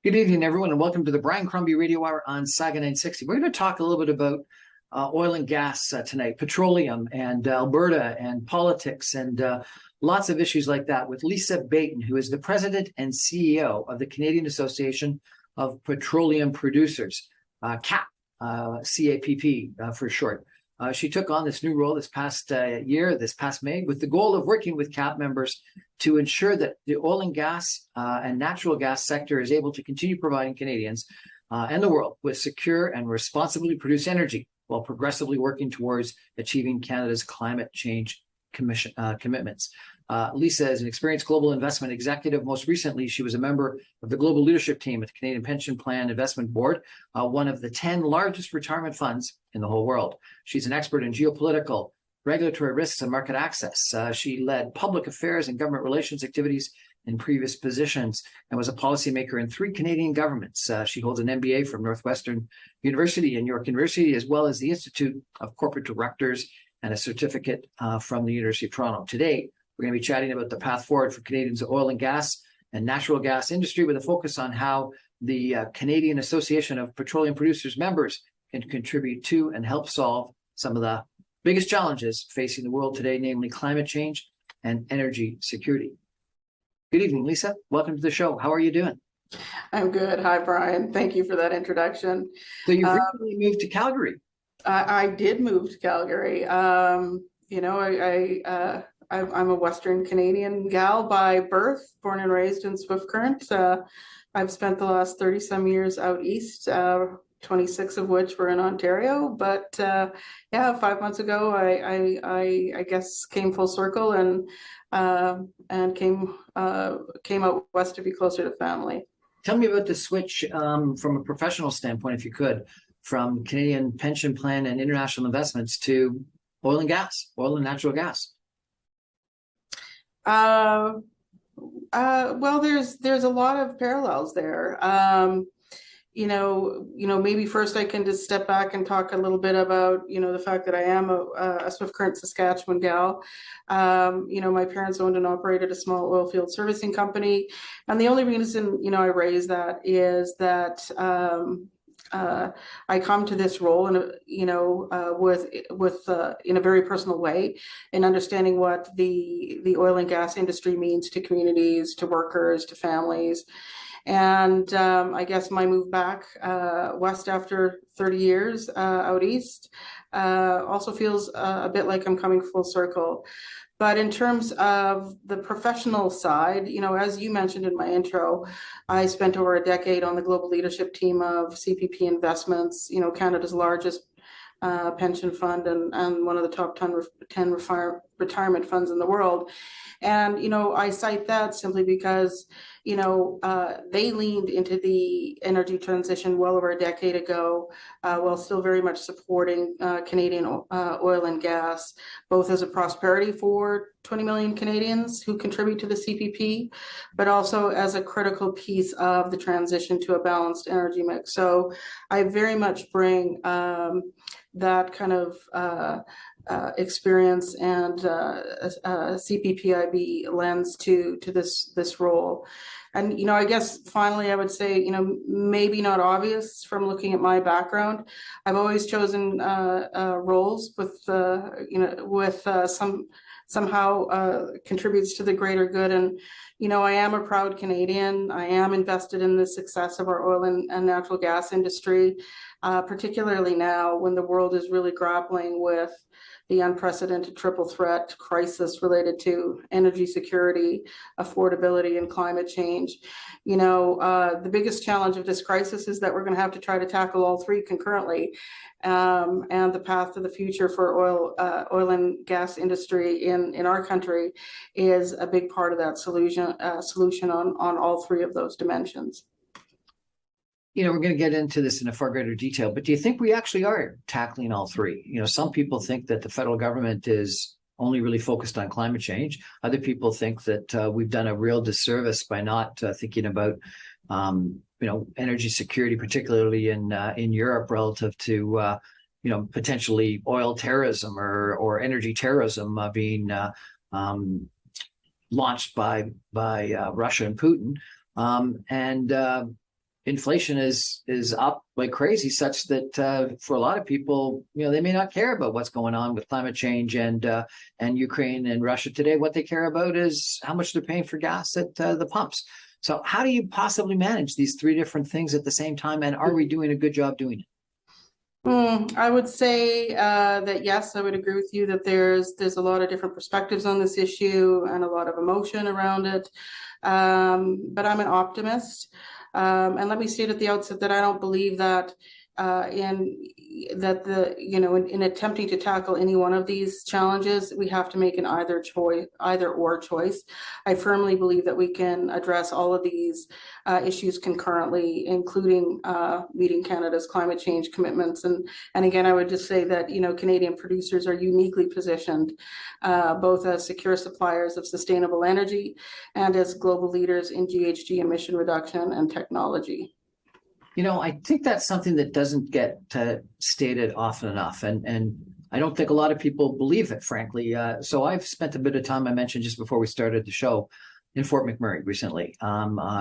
Good evening, everyone, and welcome to the Brian Crombie Radio Hour on Saga 960. We're going to talk a little bit about oil and gas tonight, petroleum and Alberta and politics and lots of issues like that with Lisa Baiton, who is the president and CEO of the Canadian Association of Petroleum Producers, CAP, CAPP for short. She took on this new role this past this past May, with the goal of working with CAP members to ensure that the oil and gas and natural gas sector is able to continue providing Canadians and the world with secure and responsibly produced energy while progressively working towards achieving Canada's climate change commitments. Lisa is an experienced global investment executive. Most recently, she was a member of the global leadership team at the Canadian Pension Plan Investment Board, one of the 10 largest retirement funds in the whole world. She's an expert in geopolitical, regulatory risks, and market access. She led public affairs and government relations activities in previous positions and was a policymaker in 3 Canadian governments. She holds an MBA from Northwestern University and York University, as well as the Institute of Corporate Directors and a certificate from the University of Toronto. Today, we're going to be chatting about the path forward for Canadians' oil and gas and natural gas industry, with a focus on how the Canadian Association of Petroleum Producers members can contribute to and help solve some of the biggest challenges facing the world today, namely climate change and energy security. Good evening, Lisa. Welcome to the show. How are you doing? I'm good. Hi, Brian. Thank you for that introduction. So you recently moved to Calgary. I did move to Calgary. I'm a Western Canadian gal by birth, born and raised in Swift Current. I've spent the last 30 some years out east, 26 of which were in Ontario. But yeah, 5 months ago, I guess came full circle and came out west to be closer to family. Tell me about the switch from a professional standpoint, if you could, from Canadian Pension Plan and international investments to oil and gas, oil and natural gas. Well, there's a lot of parallels there. Maybe first I can just step back and talk a little bit about, the fact that I am a Swift Current, Saskatchewan gal. My parents owned and operated a small oil field servicing company. And the only reason, I raise that is that I come to this role in a very personal way, in understanding what the oil and gas industry means to communities, to workers, to families. And I guess my move back west after 30 years out east also feels a bit like I'm coming full circle. But in terms of the professional side, as you mentioned in my intro, I spent over a decade on the global leadership team of CPP Investments, Canada's largest pension fund and one of the top 10 retirement funds in the world. And, I cite that simply because, they leaned into the energy transition well over a decade ago, while still very much supporting Canadian oil and gas, both as a prosperity for 20 million Canadians who contribute to the CPP, but also as a critical piece of the transition to a balanced energy mix. So I very much bring that kind of experience and CPPIB lens to this role. And, I guess finally I would say, maybe not obvious from looking at my background, I've always chosen roles with somehow contributes to the greater good. And, I am a proud Canadian. I am invested in the success of our oil and natural gas industry, particularly now when the world is really grappling with the unprecedented triple threat crisis related to energy security, affordability, and climate change. The biggest challenge of this crisis is that we're going to have to try to tackle all 3 concurrently. And the path to the future for oil and gas industry in our country is a big part of that solution on all 3 of those dimensions. We're going to get into this in a far greater detail, but do you think we actually are tackling all 3? Some people think that the federal government is only really focused on climate change. Other people think that we've done a real disservice by not thinking about, energy security, particularly in Europe, relative to, potentially oil terrorism or energy terrorism being launched by Russia and Putin. inflation is up like crazy, such that for a lot of people, they may not care about what's going on with climate change and Ukraine and Russia today. What they care about is how much they're paying for gas at the pumps. So how do you possibly manage these three different things at the same time? And are we doing a good job doing it? I would say that yes, I would agree with you that there's a lot of different perspectives on this issue and a lot of emotion around it. But I'm an optimist, and let me state at the outset that I don't believe that in that the in attempting to tackle any one of these challenges, we have to make an either or choice. I firmly believe that we can address all of these issues concurrently, including meeting Canada's climate change commitments. And again, I would just say that Canadian producers are uniquely positioned, both as secure suppliers of sustainable energy and as global leaders in GHG emission reduction and technology. I think that's something that doesn't get stated often enough, and I don't think a lot of people believe it, frankly. So I've spent a bit of time, I mentioned just before we started the show, in Fort McMurray recently.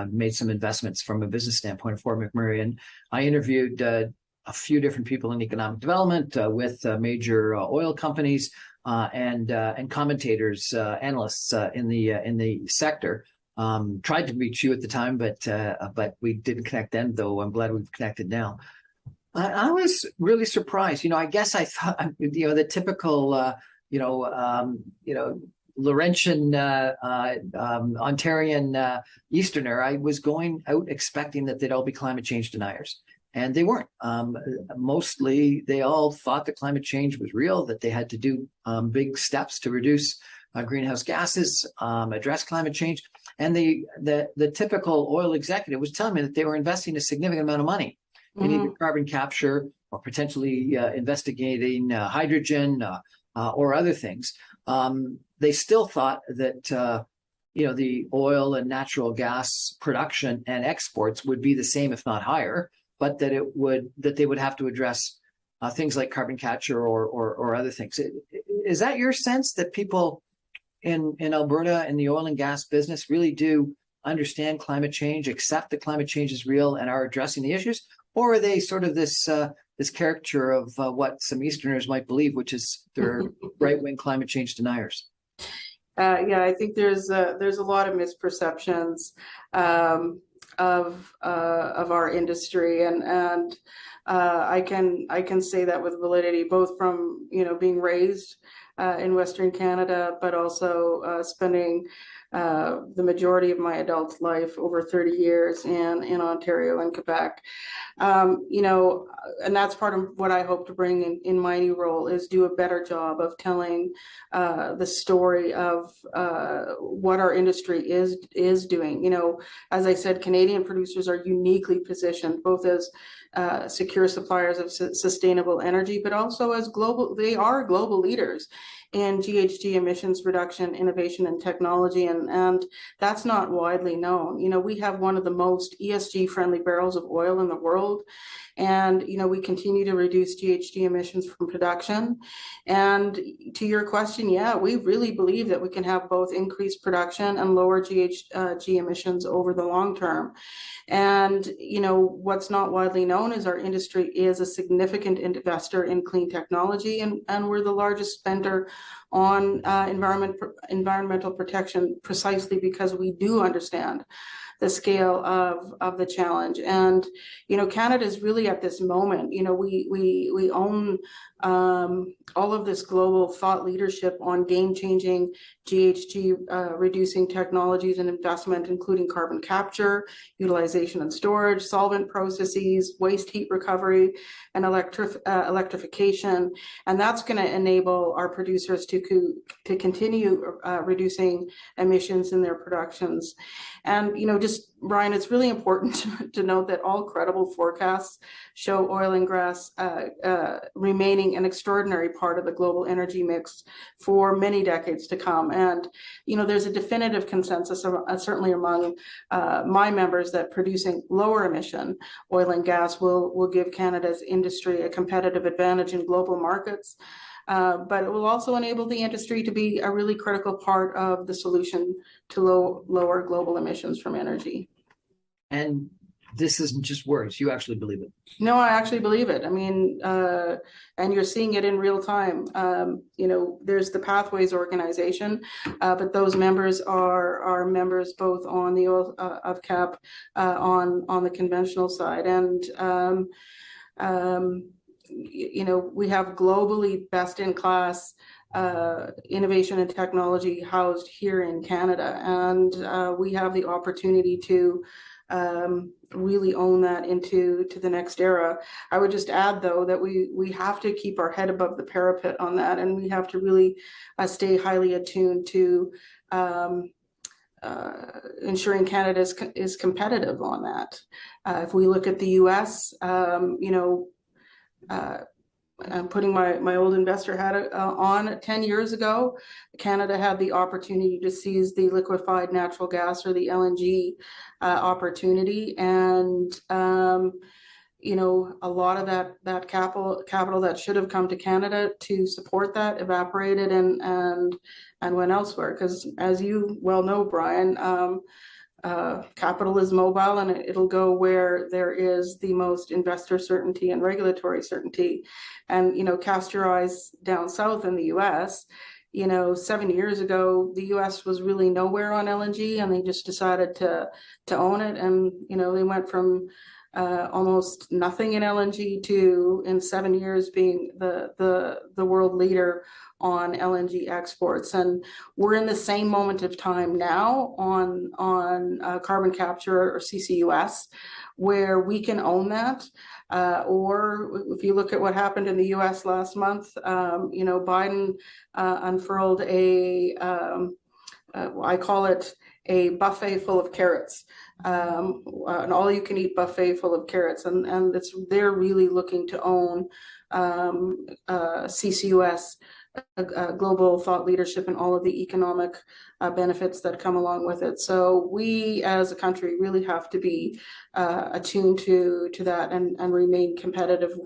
Made some investments from a business standpoint in Fort McMurray, and I interviewed a few different people in economic development with major oil companies and commentators, analysts in the sector. Tried to reach you at the time, but we didn't connect then, though I'm glad we've connected now. I was really surprised. I guess I thought, the typical, Laurentian, Ontarian Easterner, I was going out expecting that they'd all be climate change deniers. And they weren't. Mostly, they all thought that climate change was real, that they had to do big steps to reduce greenhouse gases, address climate change. And the typical oil executive was telling me that they were investing a significant amount of money in either carbon capture or potentially investigating hydrogen or other things. They still thought that the oil and natural gas production and exports would be the same, if not higher, but that they would have to address things like carbon capture or other things. Is that your sense, that people in Alberta in the oil and gas business really do understand climate change, accept that climate change is real, and are addressing the issues? Or are they sort of this caricature of what some Easterners might believe, which is they're right-wing climate change deniers? Yeah, I think there's a lot of misperceptions of our industry, and I can say that with validity, both from being raised in Western Canada, but also spending the majority of my adult life, over 30 years, in Ontario and Quebec. And that's part of what I hope to bring in my new role, is do a better job of telling the story of what our industry is doing. As I said, Canadian producers are uniquely positioned, both as secure suppliers of sustainable energy, but also as they are global leaders in GHG emissions reduction, innovation, and technology, and that's not widely known. We have one of the most ESG friendly barrels of oil in the world, and we continue to reduce GHG emissions from production. And to your question, yeah, we really believe that we can have both increased production and lower GHG emissions over the long term. And what's not widely known is our industry is a significant investor in clean technology, and we're the largest spender on environmental protection, precisely because we do understand the scale of the challenge. And Canada is really at this moment. We own all of this global thought leadership on game-changing GHG reducing technologies and investment, including carbon capture, utilization and storage, solvent processes, waste heat recovery, and electrification. And that's going to enable our producers to continue reducing emissions in their productions. And just Brian, it's really important to note that all credible forecasts show oil and gas remaining an extraordinary part of the global energy mix for many decades to come. And there's a definitive consensus, certainly among my members, that producing lower emission oil and gas will give Canada's industry a competitive advantage in global markets. But it will also enable the industry to be a really critical part of the solution to lower global emissions from energy. And This isn't just words. You actually believe it. No, I actually believe it. I mean, and you're seeing it in real time. There's the Pathways organization, but those members are members both on the oil of cap, on the conventional side, and we have globally best in class innovation and technology housed here in Canada, and we have the opportunity to really own that into the next era. I would just add, though, that we have to keep our head above the parapet on that, and we have to really stay highly attuned to ensuring Canada is competitive on that. If we look at the U.S., I'm putting my old investor hat on. 10 years ago, Canada had the opportunity to seize the liquefied natural gas, or the LNG opportunity, and a lot of that capital that should have come to Canada to support that evaporated and went elsewhere. Because as you well know, Brian, capital is mobile, and it'll go where there is the most investor certainty and regulatory certainty. And cast your eyes down south in the US. 7 years ago, the US was really nowhere on LNG, and they just decided to own it. And they went from almost nothing in LNG to, in 7 years, being the world leader on LNG exports. And we're in the same moment of time now on carbon capture, or CCUS, where we can own that. Or if you look at what happened in the US last month, Biden unfurled I call it a buffet full of carrots, an all-you-can-eat buffet full of carrots, and they're really looking to own CCUS, global thought leadership, and all of the economic benefits that come along with it. So we, as a country, really have to be attuned to that, and remain competitive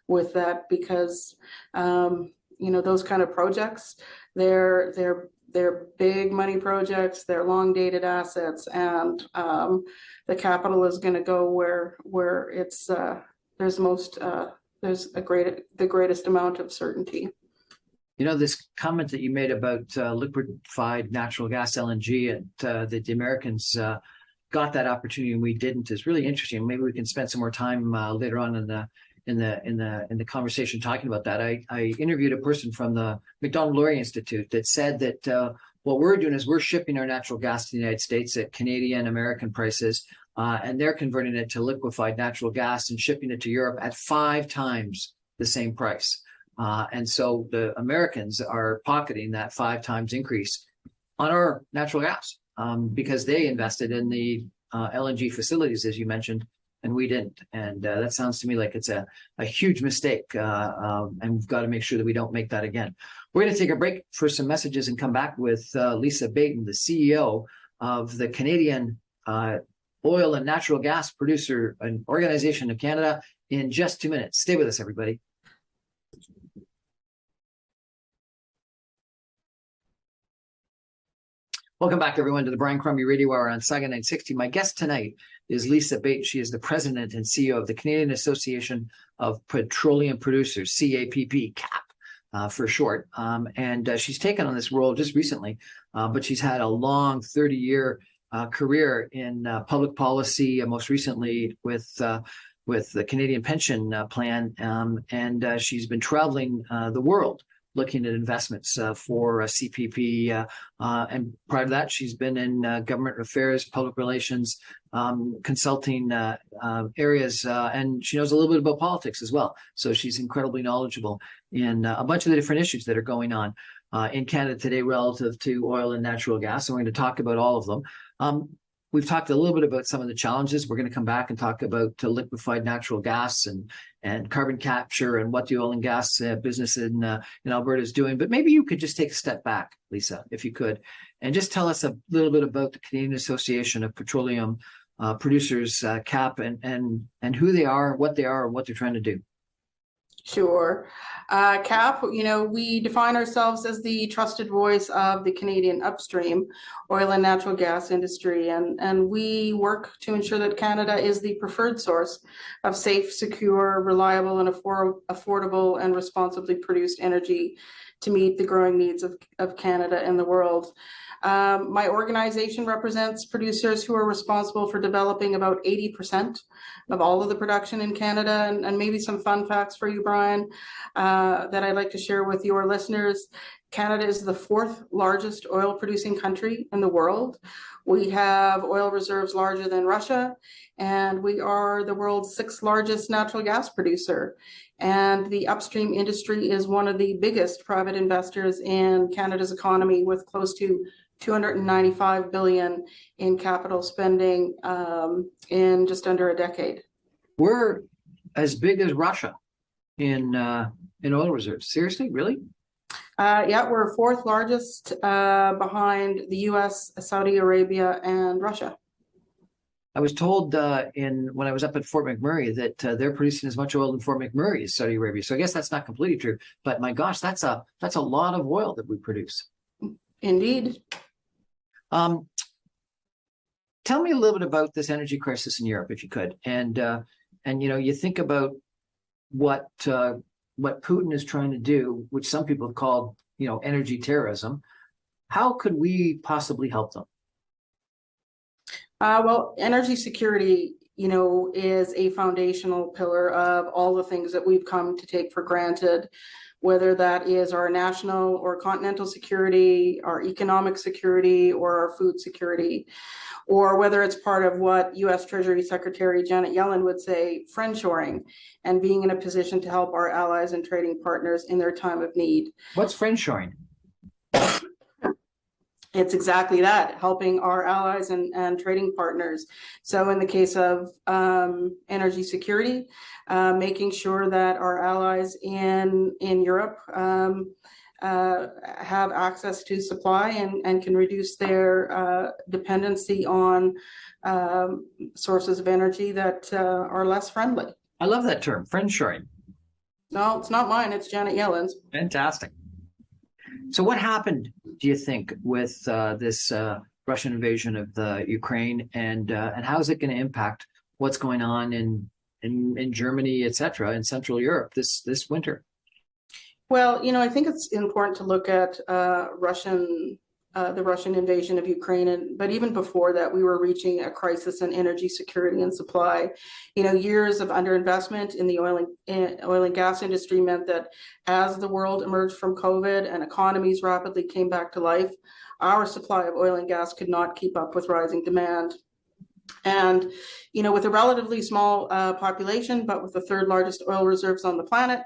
with that, because those kind of projects, they're big money projects, they're long dated assets, and the capital is going to go where it's there's the greatest amount of certainty. This comment that you made about liquefied natural gas, LNG, and that the Americans got that opportunity and we didn't, is really interesting. Maybe we can spend some more time later on in the conversation talking about that. I interviewed a person from the McDonald-Laurier Institute that said that what we're doing is we're shipping our natural gas to the United States at Canadian American prices, and they're converting it to liquefied natural gas and shipping it to Europe at 5 times the same price. And so the Americans are pocketing that 5 times increase on our natural gas because they invested in the LNG facilities, as you mentioned, and we didn't. And that sounds to me like it's a huge mistake, and we've got to make sure that we don't make that again. We're going to take a break for some messages and come back with Lisa Baiton, the CEO of the Canadian Oil and Natural Gas Producer and Organization of Canada, in just 2 minutes. Stay with us, everybody. Welcome back, everyone, to the Brian Crombie Radio Hour on Saga 960. My guest tonight is Lisa Baiton. She is the president and CEO of the Canadian Association of Petroleum Producers, CAPP, CAP for short. And she's taken on this role just recently, but she's had a long 30-year career in public policy, most recently with the Canadian Pension Plan. And she's been traveling the world looking at investments for CPP. And prior to that, she's been in government affairs, public relations, consulting areas, and she knows a little bit about politics as well. So she's incredibly knowledgeable in a bunch of the different issues that are going on in Canada today relative to oil and natural gas. And we're going to talk about all of them. We've talked a little bit about some of the challenges. We're going to come back and talk about liquefied natural gas and carbon capture and what the oil and gas business in Alberta is doing. But maybe you could just take a step back, Lisa, if you could, and just tell us a little bit about the Canadian Association of Petroleum Producers, CAP, and who they are, and what they're trying to do. Sure. Cap, we define ourselves as the trusted voice of the Canadian upstream oil and natural gas industry, and we work to ensure that Canada is the preferred source of safe, secure, reliable, and affordable and responsibly produced energy to meet the growing needs of Canada and the world. My organization represents producers who are responsible for developing about 80% of all of the production in Canada. And maybe some fun facts for you, Brian, that I'd like to share with your listeners. Canada is the fourth largest oil producing country in the world. We have oil reserves larger than Russia, and we are the world's sixth largest natural gas producer. And the upstream industry is one of the biggest private investors in Canada's economy, with close to 295 billion in capital spending in just under a decade. We're as big as Russia in oil reserves. Seriously, really? Yeah, we're fourth largest behind the US, Saudi Arabia, and Russia. I was told when I was up at Fort McMurray that they're producing as much oil in Fort McMurray as Saudi Arabia. So I guess that's not completely true. But my gosh, that's a lot of oil that we produce. Indeed. Tell me a little bit about this energy crisis in Europe, if you could. And you think about what Putin is trying to do, which some people have called, energy terrorism. How could we possibly help them? Well, energy security, is a foundational pillar of all the things that we've come to take for granted, whether that is our national or continental security, our economic security, or our food security, or whether it's part of what US Treasury Secretary Janet Yellen would say, friendshoring, and being in a position to help our allies and trading partners in their time of need. What's friendshoring? It's exactly that, helping our allies and trading partners. So in the case of energy security, making sure that our allies in Europe have access to supply and can reduce their dependency on sources of energy that are less friendly. I love that term, friendshoring. No, it's not mine, it's Janet Yellen's. Fantastic. So what happened, do you think, with this Russian invasion of the Ukraine, and how is it going to impact what's going on in Germany, et cetera, in Central Europe this winter? Well, I think it's important to look at the Russian invasion of Ukraine, but even before that, we were reaching a crisis in energy security and supply. Years of underinvestment in the oil and gas industry meant that as the world emerged from COVID and economies rapidly came back to life, our supply of oil and gas could not keep up with rising demand. And, with a relatively small population, but with the third largest oil reserves on the planet,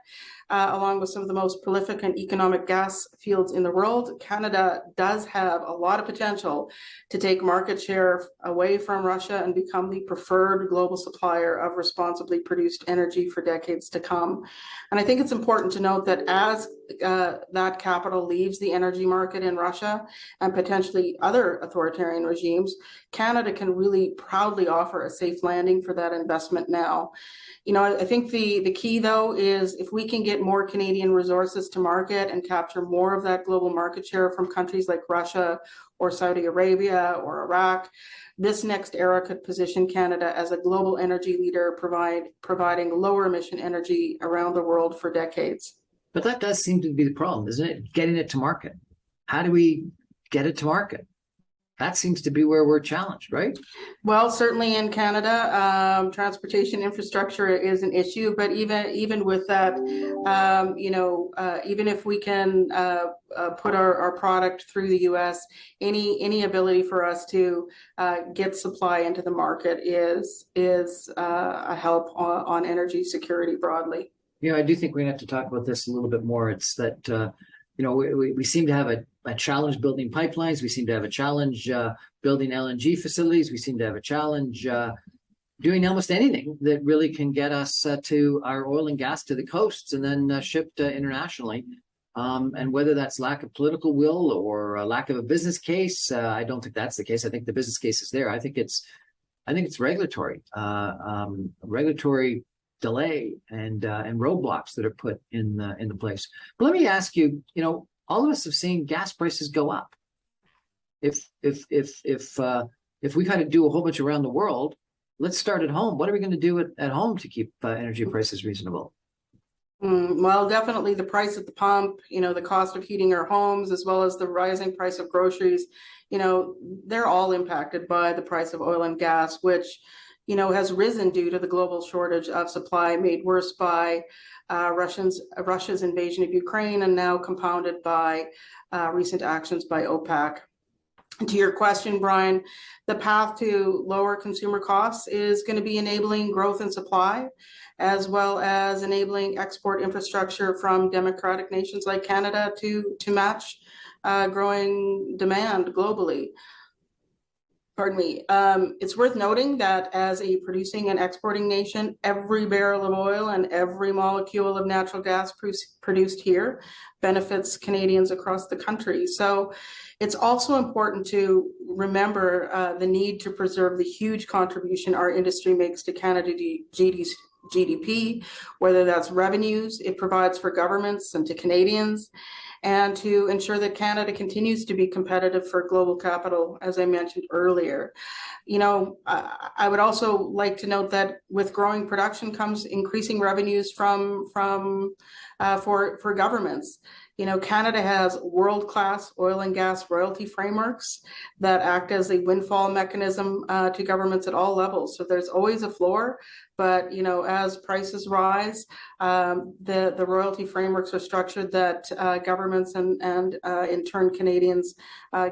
along with some of the most prolific and economic gas fields in the world, Canada does have a lot of potential to take market share away from Russia and become the preferred global supplier of responsibly produced energy for decades to come. And I think it's important to note that as that capital leaves the energy market in Russia and potentially other authoritarian regimes, Canada can really proudly offer a safe landing for that investment now. I think the key, though, is if we can get more Canadian resources to market and capture more of that global market share from countries like Russia or Saudi Arabia or Iraq, this next era could position Canada as a global energy leader, providing lower emission energy around the world for decades. But that does seem to be the problem, isn't it? Getting it to market. How do we get it to market? That seems to be where we're challenged, right? Well, certainly in Canada, transportation infrastructure is an issue, but even with that, even if we can put our product through the US, any ability for us to get supply into the market is a help on energy security broadly. I do think we're going to have to talk about this a little bit more. It's that, we seem to have a challenge building pipelines. We seem to have a challenge building LNG facilities. We seem to have a challenge doing almost anything that really can get us to our oil and gas to the coasts and then shipped internationally. And whether that's lack of political will or a lack of a business case, I don't think that's the case. I think the business case is there. I think it's regulatory. Regulatory delay and roadblocks that are put in the place. But let me ask you, all of us have seen gas prices go up. If we've had to do a whole bunch around the world, let's start at home. What are we going to do at home to keep energy prices reasonable? Well, definitely the price at the pump, the cost of heating our homes, as well as the rising price of groceries, they're all impacted by the price of oil and gas, which, has risen due to the global shortage of supply, made worse by Russia's invasion of Ukraine, and now compounded by recent actions by OPEC. To your question, Brian, the path to lower consumer costs is going to be enabling growth in supply, as well as enabling export infrastructure from democratic nations like Canada to match growing demand globally. Pardon me. It's worth noting that as a producing and exporting nation, every barrel of oil and every molecule of natural gas produced here benefits Canadians across the country. So it's also important to remember the need to preserve the huge contribution our industry makes to Canada's GDP, whether that's revenues it provides for governments and to Canadians, and to ensure that Canada continues to be competitive for global capital, as I mentioned earlier. I would also like to note that with growing production comes increasing revenues for governments. Canada has world-class oil and gas royalty frameworks that act as a windfall mechanism to governments at all levels. So there's always a floor, but as prices rise, the royalty frameworks are structured that governments and in turn Canadians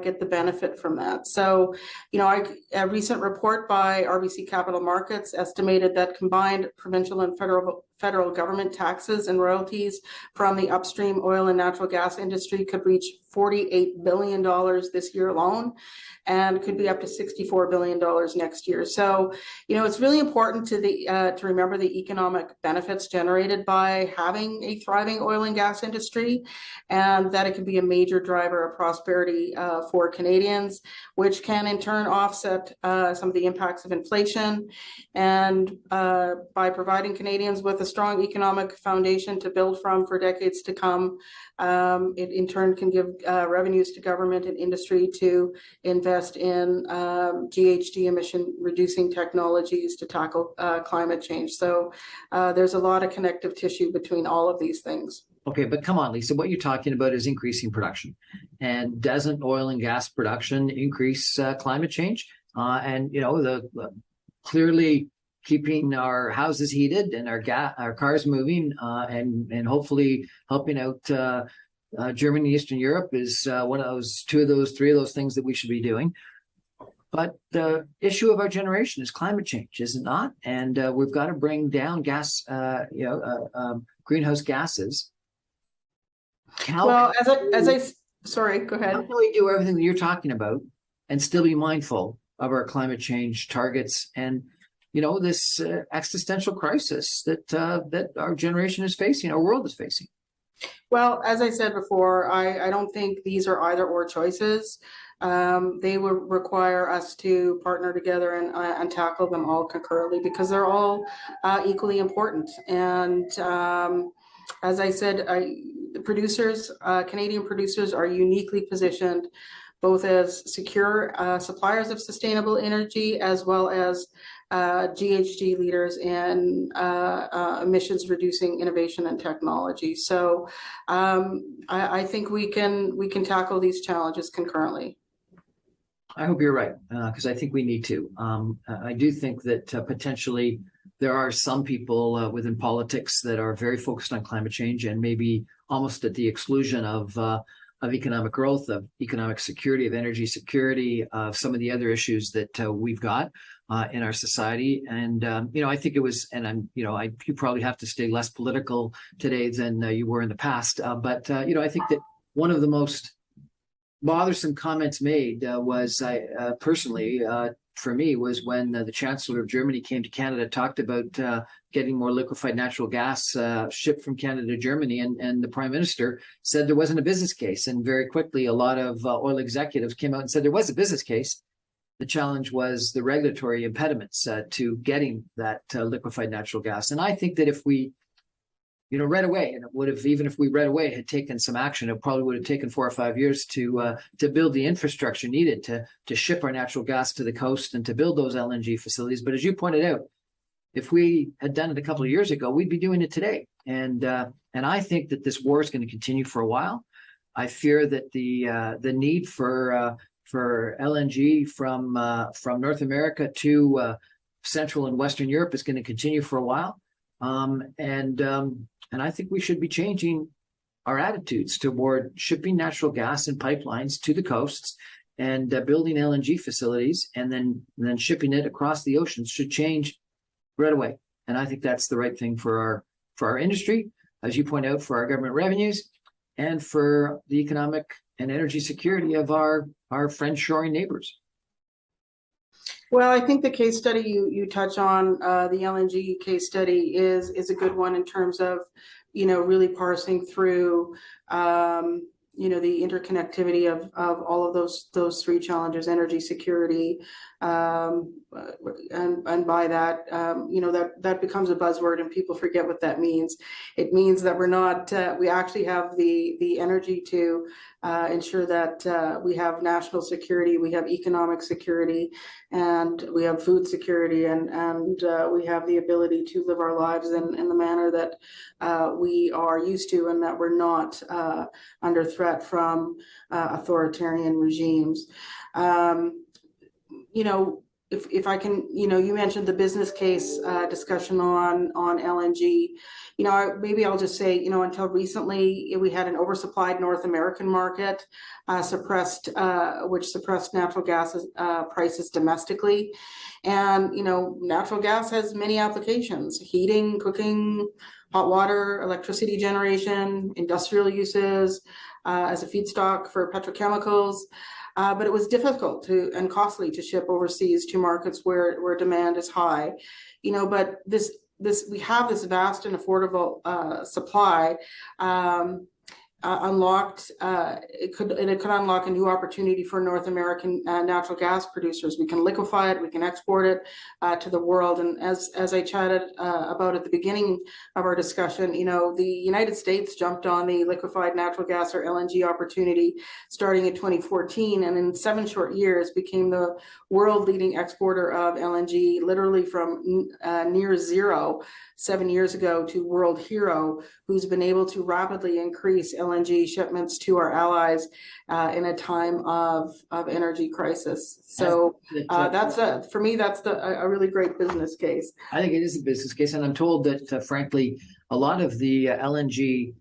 get the benefit from that. So, a recent report by RBC Capital Markets estimated that combined provincial and federal government taxes and royalties from the upstream oil and natural gas industry could reach $48 billion this year alone, and could be up to $64 billion next year. So, it's really important to remember the economic benefits generated by having a thriving oil and gas industry, and that it can be a major driver of prosperity for Canadians, which can in turn offset some of the impacts of inflation. And by providing Canadians with a strong economic foundation to build from for decades to come, it in turn can give revenues to government and industry to invest in GHG emission reducing technologies to tackle climate change. So there's a lot of connective tissue between all of these things. Okay, but come on, Lisa, what you're talking about is increasing production. And doesn't oil and gas production increase climate change? And clearly keeping our houses heated and our cars moving and hopefully helping out Germany and Eastern Europe is one of those, three of those things that we should be doing. But the issue of our generation is climate change, is it not? And we've got to bring down greenhouse gases. Sorry, go ahead. How can we do everything that you're talking about and still be mindful of our climate change targets and this existential crisis that our generation is facing, our world is facing? Well, as I said before, I don't think these are either or choices. They will require us to partner together and tackle them all concurrently, because they're all equally important. And as I said, Canadian producers are uniquely positioned both as secure suppliers of sustainable energy, as well as GHG leaders in emissions reducing innovation and technology. So I think we can tackle these challenges concurrently. I hope you're right, because I think we need to. I do think that potentially there are some people within politics that are very focused on climate change and maybe almost at the exclusion of economic growth, of economic security, of energy security, of some of the other issues that we've got in our society. And I think it was, and you probably have to stay less political today than you were in the past. But I think that one of the most bothersome comments made was, personally, for me, was when the Chancellor of Germany came to Canada, talked about getting more liquefied natural gas shipped from Canada to Germany, and the Prime Minister said there wasn't a business case. And very quickly, a lot of oil executives came out and said there was a business case. The challenge was the regulatory impediments to getting that liquefied natural gas. And I think that if we, right away, and it would have, even if we right away had taken some action, it probably would have taken 4 or 5 years to build the infrastructure needed to ship our natural gas to the coast and to build those LNG facilities. But as you pointed out, if we had done it a couple of years ago, we'd be doing it today. And I think that this war is going to continue for a while. I fear that the need for LNG from North America to Central and Western Europe is going to continue for a while. And I think we should be changing our attitudes toward shipping natural gas and pipelines to the coasts and building LNG facilities and then shipping it across the oceans should change right away. And I think that's the right thing for our industry, as you point out, for our government revenues and for the economic and energy security of our friend-shoring neighbors. Well, I think the case study you touch on, the LNG case study is a good one in terms of, really parsing through, the interconnectivity of all of those three challenges: energy security, and by that, that becomes a buzzword and people forget what that means. It means that we're not, we actually have the energy to ensure that we have national security, we have economic security, and we have food security, and we have the ability to live our lives in the manner that we are used to, and that we're not under threat from authoritarian regimes. If I can, you mentioned the business case discussion on LNG. Maybe I'll just say, until recently, we had an oversupplied North American market, which suppressed natural gas prices domestically. And, natural gas has many applications: heating, cooking, hot water, electricity generation, industrial uses, as a feedstock for petrochemicals. But it was difficult and costly to ship overseas to markets where demand is high. But we have this vast and affordable supply. Unlocked, it could unlock a new opportunity for North American natural gas producers. We can liquefy it, we can export it to the world. And as I chatted about at the beginning of our discussion, the United States jumped on the liquefied natural gas, or LNG, opportunity starting in 2014, and in 7 short years became the world leading exporter of LNG, literally from near zero 7 years ago to world hero, who's been able to rapidly increase LNG shipments to our allies in a time of energy crisis. So for me, that's a really great business case. I think it is a business case, and I'm told that frankly, a lot of the LNG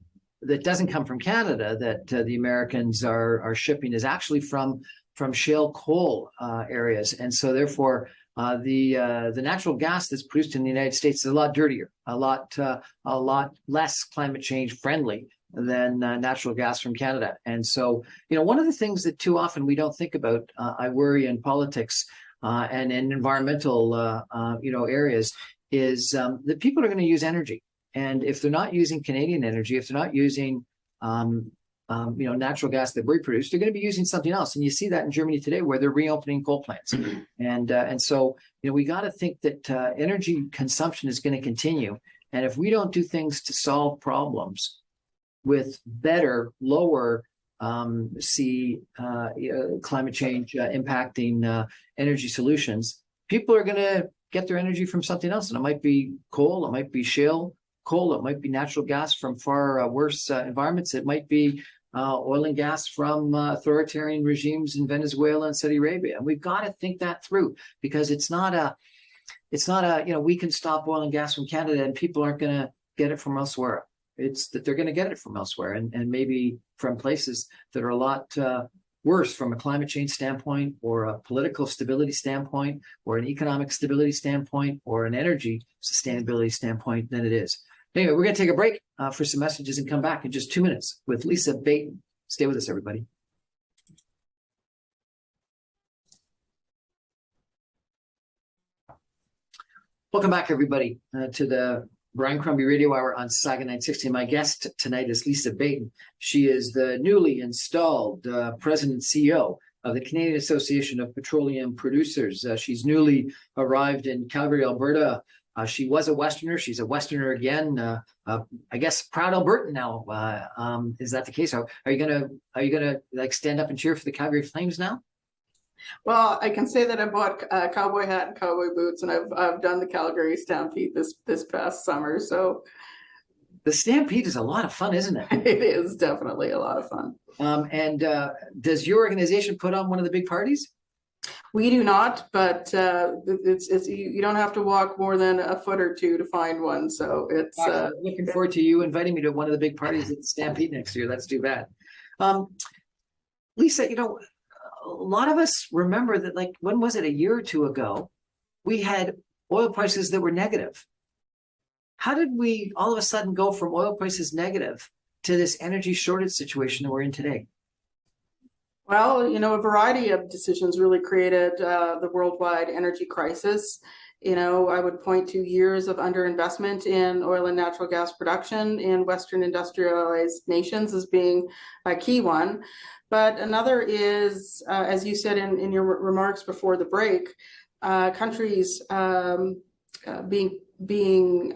that doesn't come from Canada that the Americans are shipping is actually from shale coal areas, and so therefore the natural gas that's produced in the United States is a lot dirtier, a lot less climate change friendly than natural gas from Canada. And so, one of the things that too often we don't think about, I worry, in politics and in environmental areas, is that people are going to use energy, and if they're not using Canadian energy, if they're not using natural gas that we produce, they're going to be using something else. And you see that in Germany today, where they're reopening coal plants. And so, we got to think that energy consumption is going to continue. And if we don't do things to solve problems with better, lower climate change impacting energy solutions, people are going to get their energy from something else. And it might be coal, it might be shale coal, it might be natural gas from far worse environments, it might be oil and gas from authoritarian regimes in Venezuela and Saudi Arabia. And we've got to think that through, because it's not a we can stop oil and gas from Canada and people aren't going to get it from elsewhere. It's that they're going to get it from elsewhere, and maybe from places that are a lot worse from a climate change standpoint, or a political stability standpoint, or an economic stability standpoint, or an energy sustainability standpoint than it is. Anyway, we're going to take a break for some messages and come back in just 2 minutes with Lisa Baiton. Stay with us, everybody. Welcome back, everybody, to the Brian Crombie Radio Hour on Saga 960. My guest tonight is Lisa Baiton. She is the newly installed President and CEO of the Canadian Association of Petroleum Producers. She's newly arrived in Calgary, Alberta. She was a Westerner. She's a Westerner again. I guess proud Albertan now. Is that the case? Are you gonna like stand up and cheer for the Calgary Flames now? Well, I can say that I bought a cowboy hat and cowboy boots, and I've done the Calgary Stampede this past summer. So The Stampede is a lot of fun, isn't it? it is definitely a lot of fun. And does your organization put on one of the big parties? We do not, but it's you don't have to walk more than a foot or two to find one. So it's Looking forward to you inviting me to one of the big parties at the Stampede next year. That's too bad. Um, Lisa, a lot of us remember that, like, when was it, a year or two ago, we had oil prices that were negative. How did we all of a sudden go from oil prices negative to this energy shortage situation that we're in today? well, a variety of decisions really created the worldwide energy crisis. I would point to years of underinvestment in oil and natural gas production in Western industrialized nations as being a key one. But another is, as you said in your remarks before the break, countries being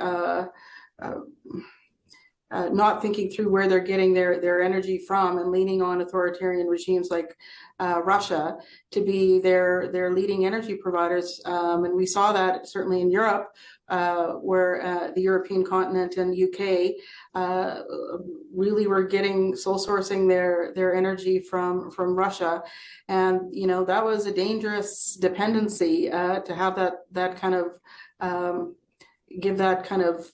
not thinking through where they're getting their energy from and leaning on authoritarian regimes like Russia to be their leading energy providers. And we saw that certainly in Europe, where the European continent and UK really were getting sole sourcing their energy from Russia. And, that was a dangerous dependency to have that kind of give that kind of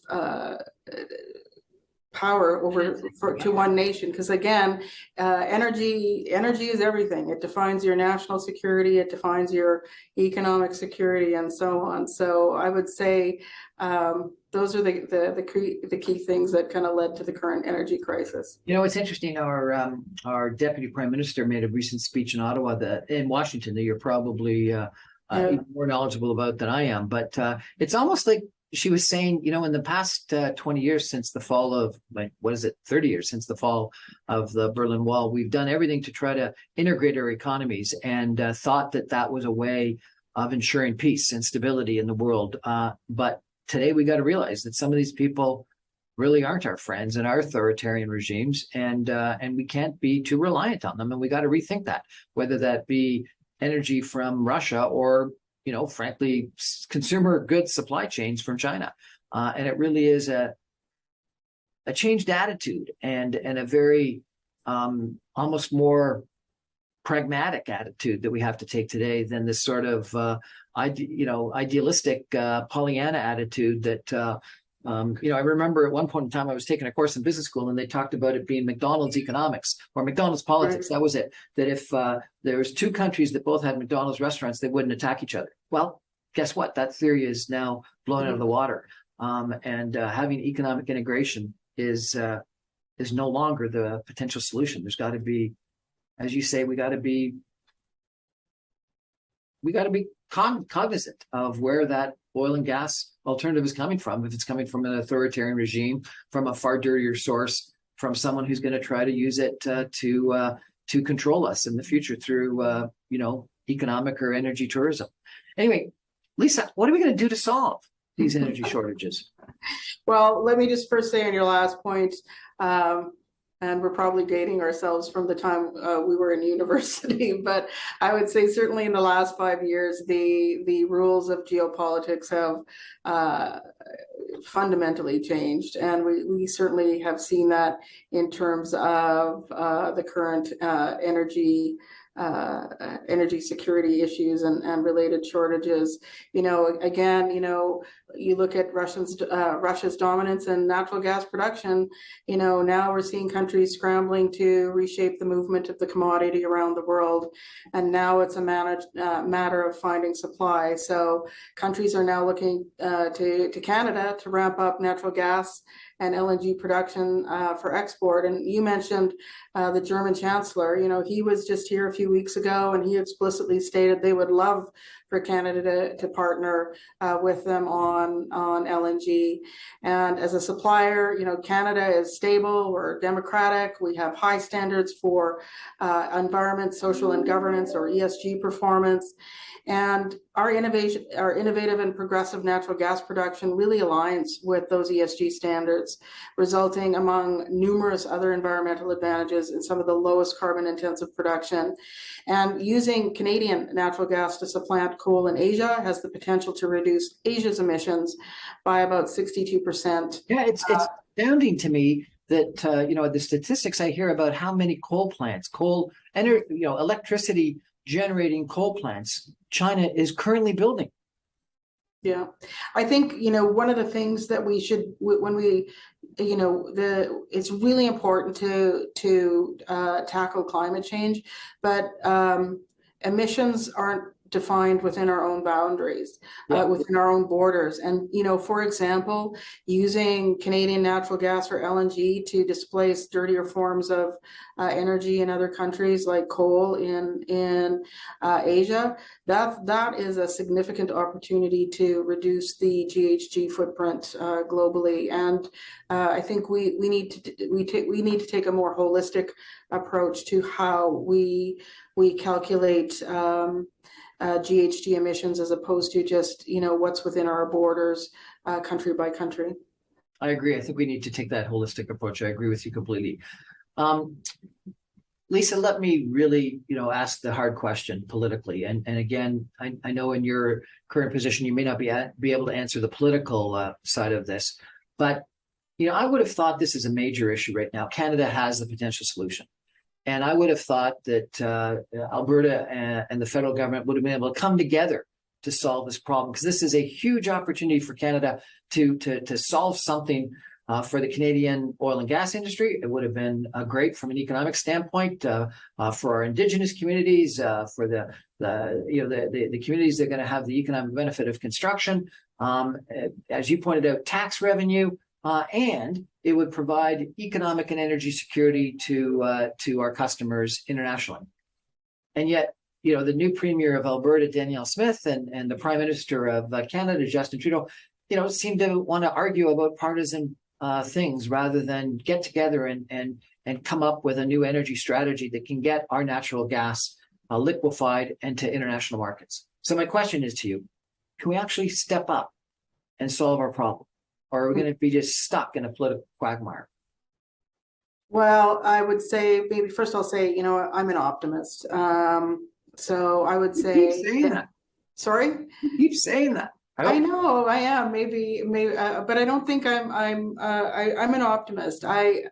power over to one nation, because again, energy is everything. It defines your national security, it defines your economic security, and so on. So I would say those are the key things that kind of led to the current energy crisis. It's interesting. Our deputy prime minister made a recent speech in Ottawa, in Washington, that you're probably even more knowledgeable about than I am. But it's almost like she was saying, in the past 20 years since the fall of, 30 years since the fall of the Berlin Wall, we've done everything to try to integrate our economies, and thought that was a way of ensuring peace and stability in the world. But today we got to realize that some of these people really aren't our friends and are authoritarian regimes, and we can't be too reliant on them. And we got to rethink that, whether that be energy from Russia or frankly, consumer goods supply chains from China. And it really is a changed attitude and a very almost more pragmatic attitude that we have to take today than this sort of idealistic Pollyanna attitude that I remember at one point in time I was taking a course in business school, and they talked about it being McDonald's economics or McDonald's politics. Right. That was it. That if there was two countries that both had McDonald's restaurants, they wouldn't attack each other. Well, guess what? That theory is now blown out of the water. And having economic integration is no longer the potential solution. There's got to be, as you say, we got to be cognizant of where that oil and gas alternative is coming from. If it's coming from an authoritarian regime, from a far dirtier source, from someone who's going to try to use it to control us in the future through economic or energy tourism. Anyway, Lisa, what are we going to do to solve these energy shortages? Well, let me just first say on your last point, and we're probably dating ourselves from the time we were in university, but I would say certainly in the last 5 years, the rules of geopolitics have fundamentally changed. And we certainly have seen that in terms of the current energy security issues and related shortages. Again, you look at Russia's dominance in natural gas production. Now we're seeing countries scrambling to reshape the movement of the commodity around the world, and now it's a matter of finding supply. So countries are now looking to Canada to ramp up natural gas and LNG production for export. And you mentioned the German chancellor. He was just here a few weeks ago, and he explicitly stated they would love for Canada to partner with them on on LNG. And as a supplier, Canada is stable, we're democratic, we have high standards for environment, social and governance, or ESG performance. And our innovative and progressive natural gas production really aligns with those ESG standards, resulting among numerous other environmental advantages in some of the lowest carbon intensive production. And using Canadian natural gas to supplant coal in Asia has the potential to reduce Asia's emissions by about 62%. Yeah, it's astounding to me that the statistics I hear about how many coal plants, electricity generating coal plants China is currently building. Yeah, I think one of the things that we should, when we it's really important to tackle climate change, but emissions aren't defined within our own boundaries, within our own borders. And, for example, using Canadian natural gas or LNG to displace dirtier forms of energy in other countries like coal in Asia, that is a significant opportunity to reduce the GHG footprint globally. And I think we need to take a more holistic approach to how we calculate GHG emissions, as opposed to just what's within our borders, country by country. I agree. I think we need to take that holistic approach. I agree with you completely. Lisa, let me really ask the hard question politically. And again, I know in your current position you may not be able to answer the political side of this, but I would have thought this is a major issue right now. Canada has the potential solution. And I would have thought that Alberta and the federal government would have been able to come together to solve this problem, because this is a huge opportunity for Canada to solve something for the Canadian oil and gas industry. It would have been great from an economic standpoint for our Indigenous communities, for the communities that are going to have the economic benefit of construction. As you pointed out, tax revenue. And it would provide economic and energy security to our customers internationally. And yet, the new Premier of Alberta, Danielle Smith, and the Prime Minister of Canada, Justin Trudeau, seem to want to argue about partisan things rather than get together and come up with a new energy strategy that can get our natural gas liquefied into international markets. So my question is to you, can we actually step up and solve our problem? Or are we going to be just stuck in a political quagmire? Well, I would say, maybe first I'll say, I'm an optimist. So I would say. You keep saying that. Sorry? You keep saying that. I know I am, maybe, but I don't think I'm an optimist. So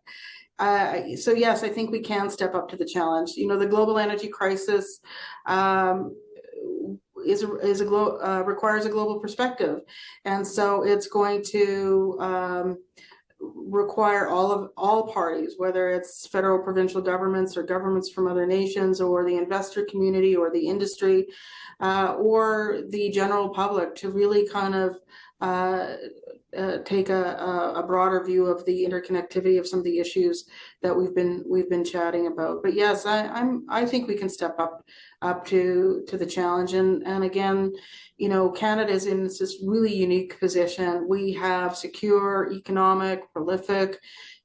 yes, I think we can step up to the challenge. The global energy crisis requires a global perspective, and so it's going to require all parties, whether it's federal, provincial governments, or governments from other nations, or the investor community, or the industry, or the general public, to really kind of take a broader view of the interconnectivity of some of the issues that we've been chatting about. But yes, I think we can step up to the challenge. And again, Canada is in this really unique position. We have secure, economic, prolific,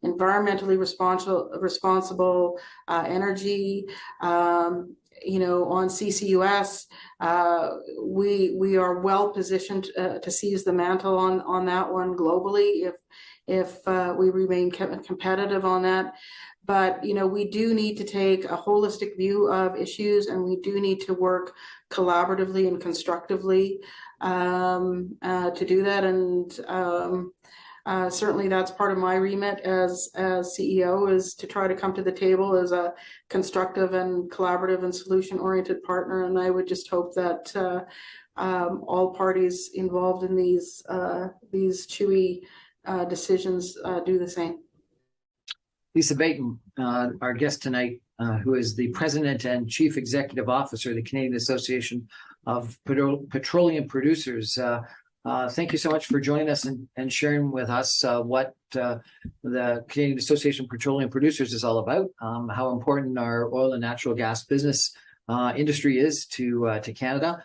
environmentally responsible energy. On CCUS, we are well positioned to seize the mantle on that one globally if we remain competitive on that. But we do need to take a holistic view of issues, and we do need to work collaboratively and constructively to do that. And certainly that's part of my remit as CEO, is to try to come to the table as a constructive and collaborative and solution-oriented partner. And I would just hope that all parties involved in these chewy decisions do the same. Lisa Baiton, our guest tonight, who is the President and Chief Executive Officer of the Canadian Association of Petroleum Producers. Thank you so much for joining us and sharing with us what the Canadian Association of Petroleum Producers is all about, how important our oil and natural gas business industry is to Canada.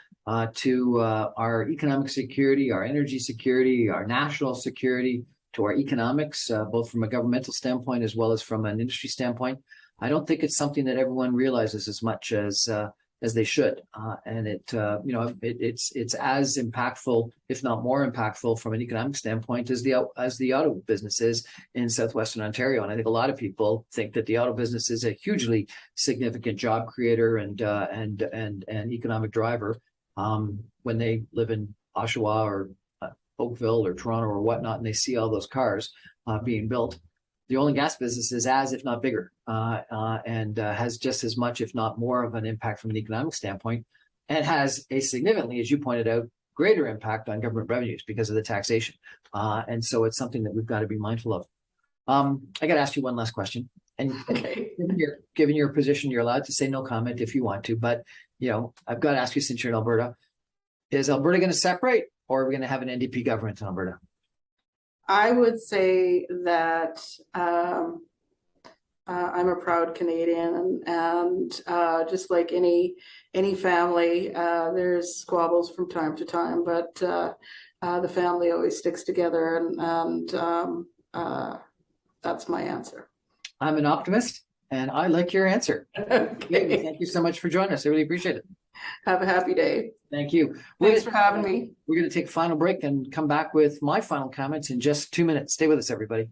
to our economic security, our energy security, our national security, to our economics, both from a governmental standpoint as well as from an industry standpoint. I don't think it's something that everyone realizes as much as they should, and it's as impactful, if not more impactful, from an economic standpoint as the auto business is in southwestern Ontario. And I think a lot of people think that the auto business is a hugely significant job creator and economic driver when they live in Oshawa or Oakville or Toronto or whatnot, and they see all those cars being built. The oil and gas business is as, if not bigger, and has just as much, if not more, of an impact from an economic standpoint, and has a significantly, as you pointed out, greater impact on government revenues because of the taxation. And so it's something that we've got to be mindful of. I got to ask you one last question. And Okay. given your position, you're allowed to say no comment if you want to, but I've got to ask you, since you're in Alberta, is Alberta going to separate, or are we going to have an NDP government in Alberta? I would say that I'm a proud Canadian, and just like any family, there's squabbles from time to time, but the family always sticks together, and that's my answer. I'm an optimist, and I like your answer. Okay. Thank you so much for joining us. I really appreciate it. Have a happy day. Thank you. Thanks for having me. We're going to take a final break and come back with my final comments in just 2 minutes. Stay with us, everybody.